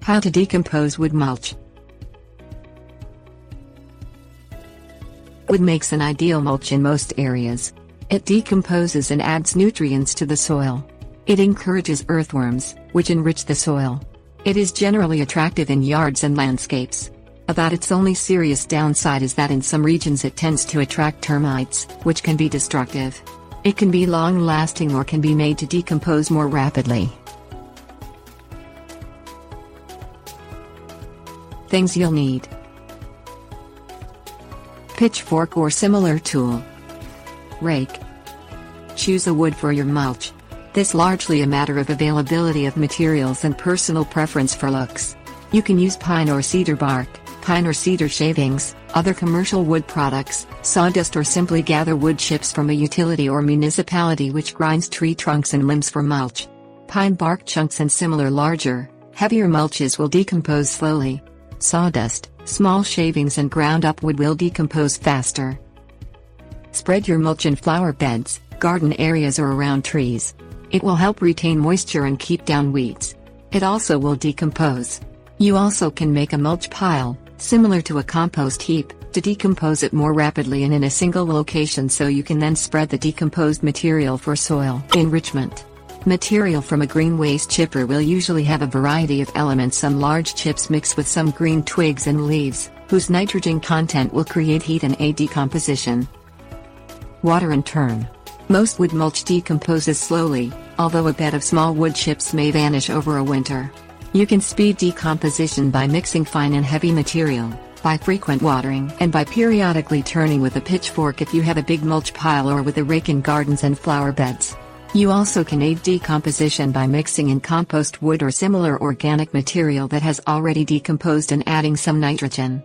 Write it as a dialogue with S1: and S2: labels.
S1: How to decompose wood mulch. Wood makes an ideal mulch in most areas. It decomposes and adds nutrients to the soil. It encourages earthworms, which enrich the soil. It is generally attractive in yards and landscapes. About its only serious downside is that in some regions it tends to attract termites, which can be destructive. It can be long-lasting or can be made to decompose more rapidly. Things you'll need: pitchfork or similar tool, rake. Choose a wood for your mulch. This largely a matter of availability of materials and personal preference for looks. You can use pine or cedar bark, pine or cedar shavings, other commercial wood products, sawdust, or simply gather wood chips from a utility or municipality which grinds tree trunks and limbs for mulch. Pine bark chunks and similar larger, heavier mulches will decompose slowly. Sawdust, small shavings and ground up wood will decompose faster. Spread your mulch in flower beds, garden areas or around trees. It will help retain moisture and keep down weeds. It also will decompose. You also can make a mulch pile, similar to a compost heap, to decompose it more rapidly and in a single location, so you can then spread the decomposed material for soil enrichment. Material from a green waste chipper will usually have a variety of elements, some large chips mixed with some green twigs and leaves, whose nitrogen content will create heat and aid decomposition. Water and turn. Most wood mulch decomposes slowly, although a bed of small wood chips may vanish over a winter. You can speed decomposition by mixing fine and heavy material, by frequent watering, and by periodically turning with a pitchfork if you have a big mulch pile, or with a rake in gardens and flower beds. You also can aid decomposition by mixing in compost wood or similar organic material that has already decomposed and adding some nitrogen.